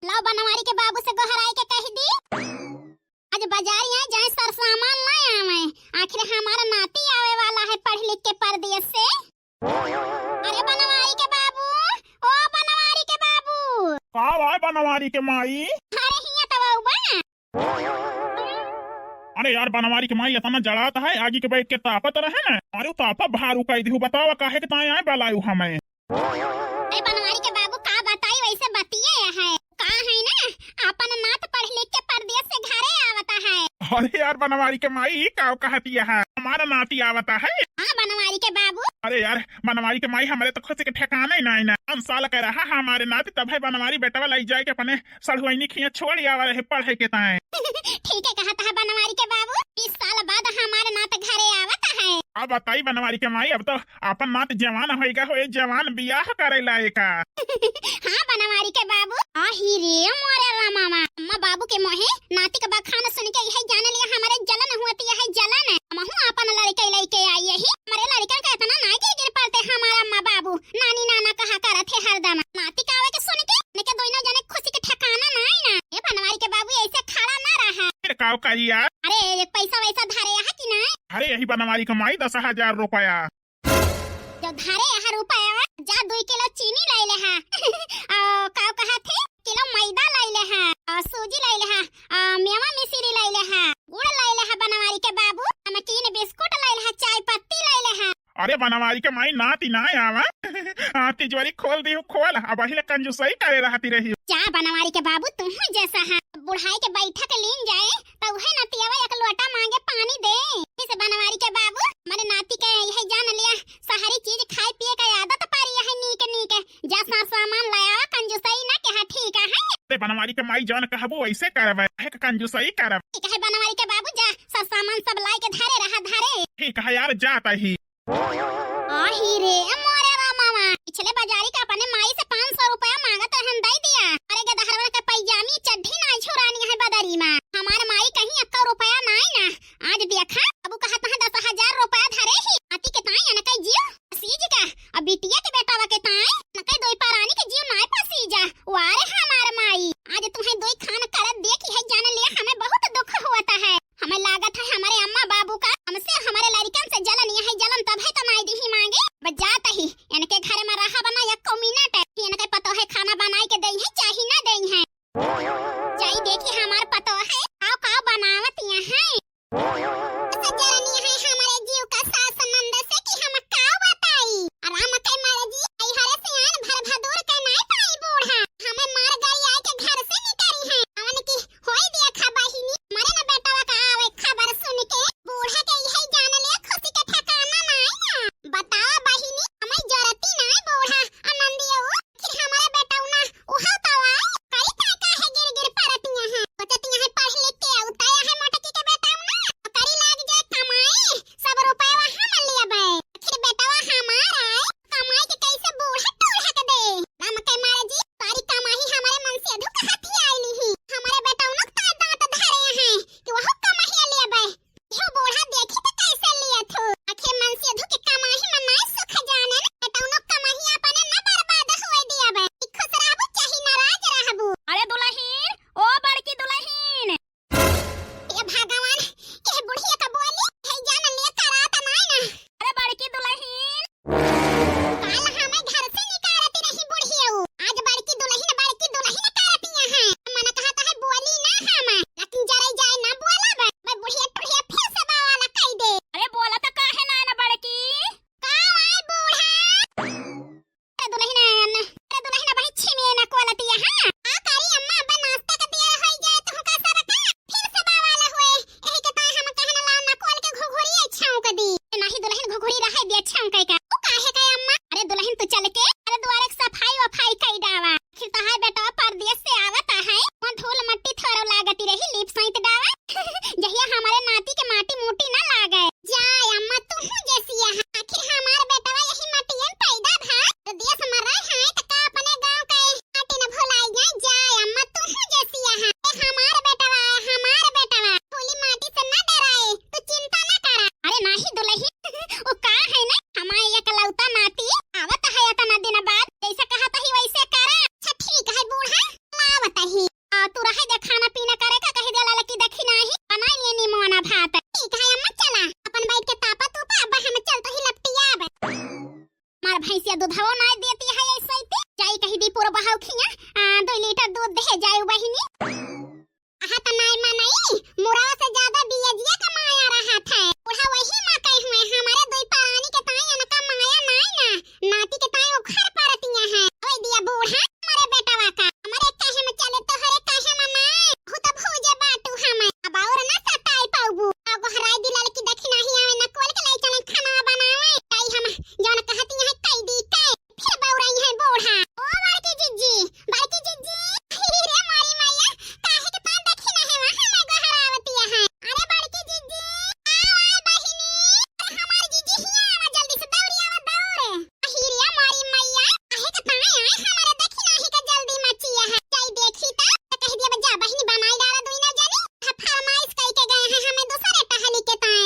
लाओ बनवारी के बाबू से गोहराई के कह दी आज बाजार यहाँ जाए सर सामान लाए आवे। आखिर हमारा नाती आवे वाला है पढ़ लिख के परदेश से। अरे बनवारी के बाबू, ओ बनवारी के बाबू। का भाई बनवारी के माई? अरे हिया तो बा। अरे यार बनवारी के माई इतना जड़ाता है आगे के बैठ के तापत रहे ना। अरे तापा भारू कह दी बतावा काहे के ताए आए बलायू हमें। अरे बनवारी के बाबू का बताई वैसे बतिए है का है ना अपन नात पढ़ लिख के परदेश से घरे आवता है। अरे यार बनवारी के माई का कहती है हमारा नाती आवता है। हाँ बनवारी के बाबू। अरे यार बनवारी के माई हमारे तो खुशी के ठिकाने नहीं ना। हम साल कह रहा हमारे नाती तब है बनवारी बेटा लाई जाए के अपने सड़ुआनी खिया छोड़ आवा रहे पढ़े के ताए। ठीक है कहता है बनवारी के बाबू 20 साल बाद हमारे नात घरे आवता है। अब बताई बनवारी के माई अब तो अपन नात जवान होएगा हो जवान बियाह करे लायका। हाँ बनवारी के बाबू। आही रे मोरे रामा अम्मा बाबू के मोहे नाती का बखान सुन के यही जाने लिया हमारे जलन हुआती है जलन। हमहू अपन लड़के लेके आई यही हमारे लड़का का इतना ना गिर पड़ते हमारा अम्मा बाबू नानी नाना कहा करत है हरदम नाती का आवे के सुन के लेके दोनों जने खुशी के ठिकाना नहीं ना। ये बनवारी के बाबू ऐसे खड़ा ना रहा। फिर काव करिया? अरे पैसा वैसा धारे है कि नहीं? अरे यही बनवारी के माई 10,000 रुपया जो धारे है रुपया जा 2 किलो चीनी ले ले है का कहा थे किलो मैदा ले ले है सूजी ले ले है मेवा मिश्री ले ले है गुड़ ले ले है बनवारी के बाबू नमकीन बिस्कुट ले ले है चाय पत्ती ले ले है। अरे बनवारी के माई नाती ना आवा तिजोरी खोल दी खोल अब अहिले कंजूसई करे रहती रही। जा बनवारी के बाबू तुम जैसा है बुढ़ाई के बैठक लीन जाए तो वह नतियावा एक लोटा मांगे पानी दे। इस बनवारी के बाबू मेरे नाती के यही जान लिया सारी चीज खाए पिए का आदत पारी है नीक नीक जा सामान लाया कंजूसई ना कहा ठीक है। बनवारी के माई जौन कहबो वैसे करब कंजूसई करब। ठीक है बनवारी के बाबू जा सब सामान सब लाई के धारे रहा धारे। ठीक है यार जाता ही। आही रे मोरे रामा पिछले बाजारी का अपने माई से 500 रुपया मांगत रहन दे दिया। अरे गदहरवा का पैजामी चड्ढी ना छुरानी है बदरी में हमार माई कहीं 1 रुपया नहीं ना। आज देखा अबू कहता है 10,000 रुपया धरे ही आती के ताई न कई जियो सीज का अब बिटिया के बेटावा के ताई न कई दोई पारानी के जियो नाय पसीजा वारे हमार माई आज तुम्हें दोई खान करत देखी है जान लिया हमें बहुत दुख होता है। हमें लागत है हमारे अम्मा बाबू का हमसे हमारे लड़कन से जलन यही जलन तब है तो माई दी ही मांगे बजाता ही इनके घर में रहा बना 1 मिनट इनके पता है खाना बनाई के दई ले जाए बहिनी। आहा त नाई मनाई मुरावा से ज्यादा बियाजिया का माया रहा था। बूढ़ा वही मां कहे हुए हमारे दुई पानी के ताई अनका माया नाई ना नाती के ताई उखड़ परतिया है। ओए दिया बूढ़ा हमारे बेटावा का हमारे काहे में चले तो हरे काहे में नाई हु त भूजे बाटू हमें अब और ना सताई पाऊबू अब हराई दिलाल की देखी नहीं आवे न कोल के लाई चले खाना बनावे ताई हम जौन कहती है कई दी के फिर बौराई है बूढ़ा। ओ बड़की जिज्जी रे मारी मैया काहे के पान देखी नहीं वहां में गहरावती है। अरे बड़की जिज्जी आओ बहिनी अरे हमारी जिज्जी ही आवा जल्दी से दौड़ी आवा दौड़ हीरिया मारी मैया काहे के ताई आए हमारे देखी नहीं के जल्दी मचिया है जाई देखी त कह दिया जा बहिनी बनाई डाला दुई ना जानी फरमाइश कई के गए हैं हमें दूसरे टहली के ताई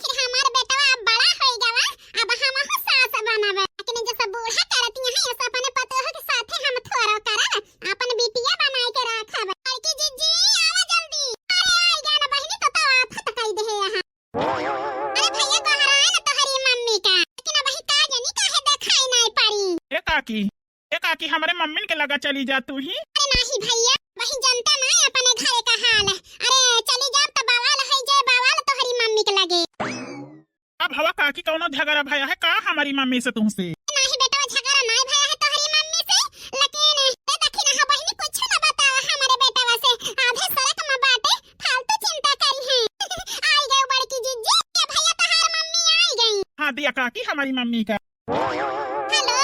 फिर हमार बेटा अब बड़ा हो गया अब हम सास बनावे लेकिन जैसे बूढ़ा करती है ऐसा अपने पतो है के साथे हम थोड़ा करा अपन बिटिया बनाई के रखब। बड़की जिज्जी आवा जल्दी अरे आई गाना बहिनी तो आफत कई दे यहां। अरे भैया गहराए न तोहरी मम्मी का लेकिन अब ही का जानी काहे देखाई नहीं पड़ी। ए काकी हमारे मम्मी के लगा चली जा तू ही। अरे नहीं भैया वही जनता नहीं अपने घरे का हाल है। अरे चली जा त बवाल है जे बवाल तोहरी मम्मी के लगे। अब हवा काकी कौनो झगड़ा भया है का हमारी मम्मी से तुमसे? नहीं बेटा झगड़ा नहीं भया है तोहरी मम्मी से लेकिन ए देखी ना बहिनी कुछ ना बतावा हमारे बेटावा से आधे सड़क में बाटे फालतू चिंता करी है। आई गए बड़की जिज्जी के भैया तोहार मम्मी आई गई। हाँ दिया काकी हमारी मम्मी का। हेलो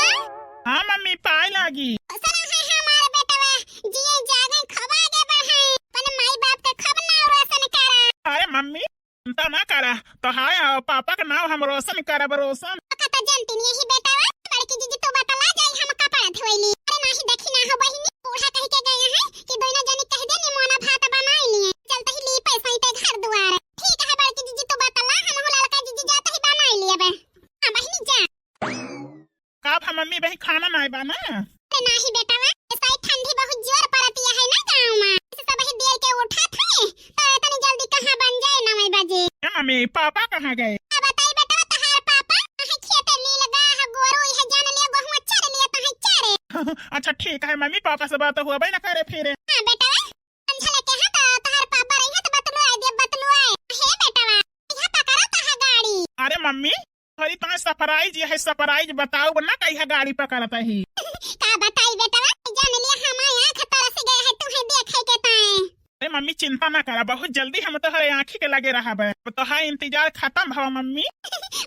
हाँ मम्मी पाए लागी। सना है हमारे बेटावा जिए जागे खब आगे बढ़े अपन माई बाप के खब ना रोशन करा। अरे मम्मी चिंता ना करा तो हाय पापा का नाम हम रोशन करब रोशन। कता जानती नहीं ही बेटावा बड़की जिज्जी तो बतला जाई हम कपड़ा धोइली। अरे नहीं देखी ना हो बहिनी बूढ़ा कह के गए हैं कि दोनों जनी कह दे निमोना भात बनाई लिए चलते ही ली पैसा ही घर दुआर। ठीक है बड़की जिज्जी तो बतला हम हो लड़का जिज्जी जाते ही बनाई लिए बे। हां बहिनी जा कब हम मम्मी बही खाना नहीं बना। अरे नहीं बेटावा ऐसा ठंडी बहुत जोर पड़ती है ना गांव में इसे सब ही देर के उठा थे तो इतनी जल्दी कहां बन जाए 9 बजे। ए मम्मी पापा कहाँ गए? अब बताई बेटा तहार पापा कहे खेत ली लगा है गोरू है जान लिया गहुआ चर लिया तहां चरे। अच्छा ठीक है मम्मी पापा से बात हुआ भाई ना करे फिर। हां बेटा अंझले के हां तो तहार पापा रही है तो बतलो आए हे बेटावा यहां पकड़ा तहां गाड़ी। अरे मम्मी थोड़ी तुम्हें सरप्राइज है सरप्राइज बताओ ना कहीं गाड़ी पकड़ता ही। का बताई बेटावा जान लिया हम आंख तरस गए है तुम्हें देखे के ताए। अरे मम्मी चिंता ना करा बहुत जल्दी हम तो हरे आँखी के लगे रहा बे तो हाय इंतजार खत्म भवा मम्मी।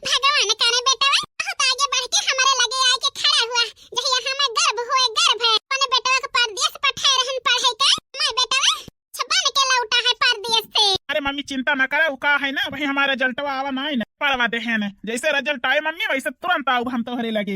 भगवान करे बेटावा बहुत आगे बढ़ के हमारे लगे आए के खड़ा हुआ जहिया हमें गर्भ हुए गर्भ है अपने बेटावा के परदेश पठाए रहन पढ़े के मैं बेटावा छबन के लौटा है परदेश से। अरे मम्मी चिंता ना करा का है ना भाई हमारा रिजल्ट आवा ना है ना पढ़वा दे है ना जैसे रिजल्ट आए मम्मी वैसे तुरंत आओ हम तो हरे लगे।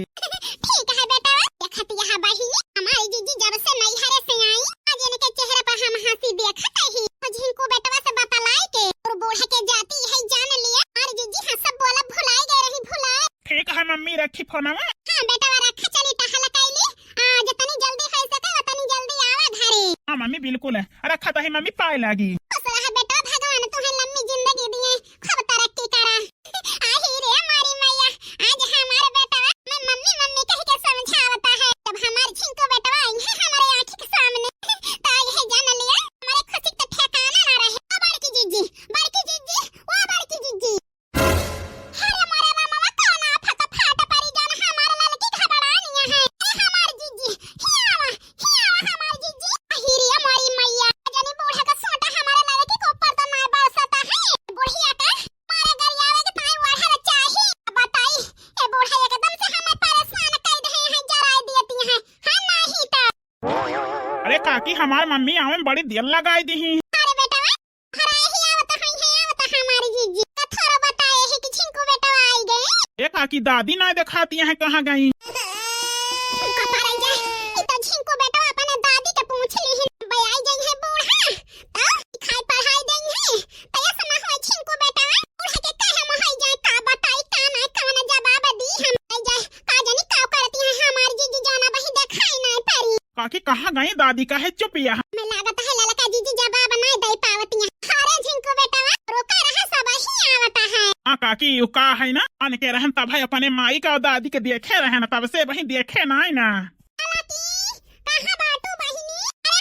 ठीक है बेटावा देखत यहां बहिनी हमारी जीजी जब से नई हरे से आई आज इनके चेहरे पर हम हंसी देखत ही जिनको बेटावा से बतलाई के और बूढ़ा के जाती है जान लिया और जीजी हां सब बोला भुलाई गए रही भुलाए। ठीक है मम्मी रखी फोनवा। हां बेटावा रखा चली टहल कैली जितनी जल्दी हो सके उतनी जल्दी आवा घरे। हां मम्मी बिल्कुल है रखा तो ही मम्मी पाए लागी। बेटा भगवान तुम्हें लंबी जिंदगी दिए खूब तरक्की करा। आही रे हमारी मैया आज हमारे बेटा मैं मम्मी मम्मी कह के समझावता है जब हमारे छिंको बेटा आई है हमारे आंखों के सामने तो यह जान लिया हमारे खुशी का ठिकाना ना रहे। ओ बड़की जिज्जी ओ बड़की जिज्जी अरे मोरे मामा कौन आफत फाट परी जान हमारे लाल की घबरानिया है हमारी जिज्जी हियावा हमारी जिज्जी आही रे हमारी मैया जानी बूढ़ा का सोटा हमारे लाल की ऊपर तो ना बरसता है बुढ़िया का मारे गरियावे के ताई वाढ़ा चाहिए बताई ए बूढ़ा एकदम से हमें परेशान कर दे हैं जराई देती है हां नहीं तो। अरे काकी हमार मम्मी आवे बड़ी देर लगाई दी। अरे बेटा हराई ही आवत हमारी जीजी का थोड़ा बताए है कि छिंकू बेटा आई गए। ए काकी दादी ना दिखाती हैं कहाँ गई। कपारे जा ई तो छिंकू बेटा अपने दादी के पूछ ली है भाई आई गई है बूढ़ा तो खाई पढ़ाई देई है तो ये समय होई छिंकू बेटा बूढ़ा के कहे मोहई जाए का बताई का ना कौन जवाब दी हम जाए का जानी का करती है हमारी जीजी जाना वही दिखाई नहीं पड़ी। काकी कहाँ गई दादी का है चुपिया। मैं लागत है ललका जीजी जवाब नहीं दे पावती है अरे झिंकू बेटा रोका रहा सब ही आवता है। हाँ काकी यू का है ना अन के रहन तब है अपने माई का और दादी के देखे रहन तब से वही देखे ना कहां बाटू बहिनी। अरे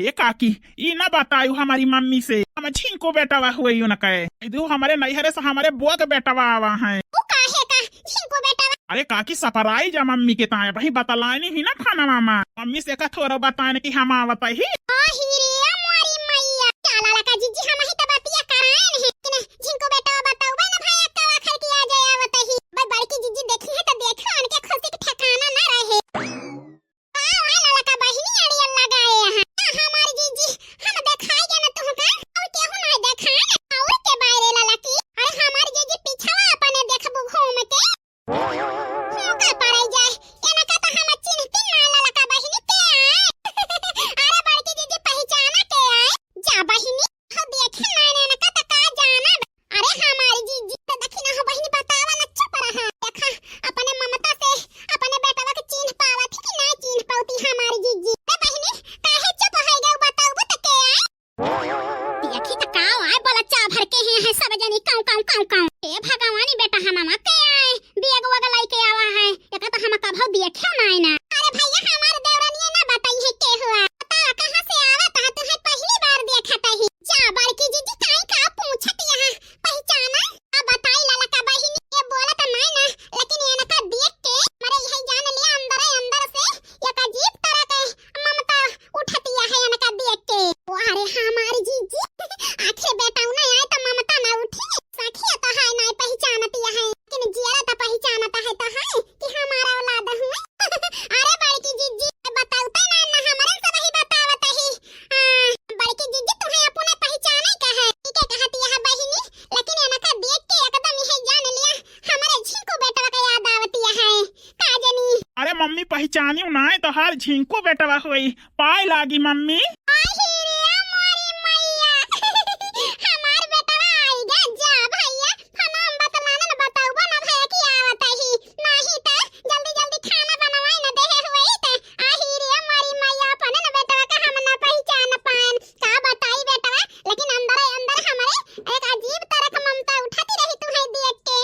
ए काकी ई ना बतायू हमारी मम्मी से हम झिंको बेटावा हुए न कहे दो हमारे नैहरे से हमारे बुआ के बेटावा आवा है। वो काहे का झिंको बेटा अरे काकी सपराई जा मम्मी के ताए भाई बतलानी ही ना खाना मामा मम्मी से का थोड़ा बताने की हम आवत ही। आही रे मोरी मैया चाला लका जीजी हम ही त बतिया कराए नहीं कि ना झिंको बेटा बताओ ना भाई अक्का खर के आ जाए आवत ही भाई बड़की जीजी देखी है तो देखो उनके खुशी के ठिकाना ना रहे आ लका बहिनी अड़ियल लगाए हैं हमारी जीजी हम देखाई के ना तुमका और केहू ना देखाए और के बारे ललकी अरे हमारी जीजी पीछवा अपने देखबो घूम के का पड़े जाए एना का त हम चिन्हती ना लका बहिनी के आए अरे बड़की जीजी पहचाना के आए जा बहिनी हो देखे ना एना का त का जाना अरे हमारी जीजी त देखी ना हो बहिनी बतावा ना चुप रहा देखा अपने ममता से अपने बेटवा के चिन्ह पावत कि ना चिन्ह पाउती हमारी जीजी ए बहिनी काहे चुप है गौ बताओ त के आए देखी त का आए बोला चा भर के हैं सब जनी काऊ काऊ काऊ काऊ ए भगवानी बेटा हम के आए बेग वग लाई के आवा है एका त हम कभो देखे ना ना अरे भैया हमारे देवरानी ना बताई है के हुआ बता कहां से आवत है तुम्हें पहली बार देखत ही जा बड़की जीजी काई का पूछत यहां पहचाना अब बताई लाला का बहिनी ये बोलत नहीं ना लेकिन एना का देख के मारे यही जान लिया अंदर अंदर से एक अजीब तरह के ममता उठती है एना का देख के ओ अरे हमारी जीजी आखिर बेटा ना आए तो ममता ना उठी सखिया तो है ना पहचानती है लेकिन जिया तो पहचानता है तो है कि हमारा औलाद हुए अरे बड़की जीजी बताउता ना ना हमारे सब ही बतावत ही बड़की जीजी तुम्हें अपने पहचाने का है के कहती है बहिनी लेकिन एना का देख के एकदम यही जान लिया हमारे झिंको बेटा का याद आवती है का जानी अरे मम्मी पहचानी ना तो हर झिंको बेटावा हुई पाए लागी मम्मी आही रे मोरी मैया हमार बेटवा आईगा जा भैया फनाम बतलाना न बताऊबो ना भैया की आवत ही नाही त जल्दी जल्दी खाना बनवाई न देहे हुई त आही रे मोरी मैया अपन न बेटवा का हम न पहचान पान का बताई बेटवा लेकिन अंदर अंदर हमारे एक अजीब तरह का ममता उठाती रही तुम्हें देख के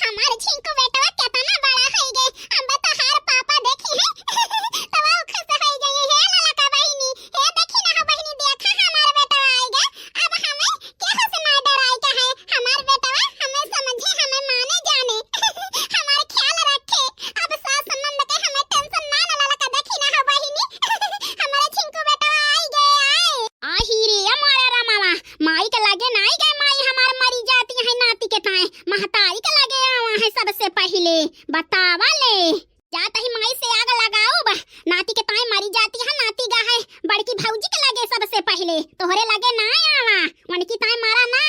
हमार झिंको बेटवा कितना बड़ा हो गए हम बता हार पापा देखी है तो वो खुश हो गए है लाला का बहिनी हे देखी ना हो बहिनी देखा हमार बेटवा आएगा अब हमें केहू से ना डराई का है हमार बेटवा हमें समझे हमें माने जाने हमार ख्याल रखे अब सास संबंध के हमें टेंशन ना ना लाला का देखी ना हो बहिनी हमारे झिंको बेटवा आई गए आही रे हमारा रामावा माई के लागे ना आई गए माई हमार मरी जाती है नाती के ताए महतारी के लागे आवा है सबसे पहले बतावा ले जाता ही माई से आग लगाओ बा नाती के ताए मरी जाती है नाती गा है बड़की भौजी के लागे सबसे पहले तोहरे लागे ना आवा उनकी ताए मारा ना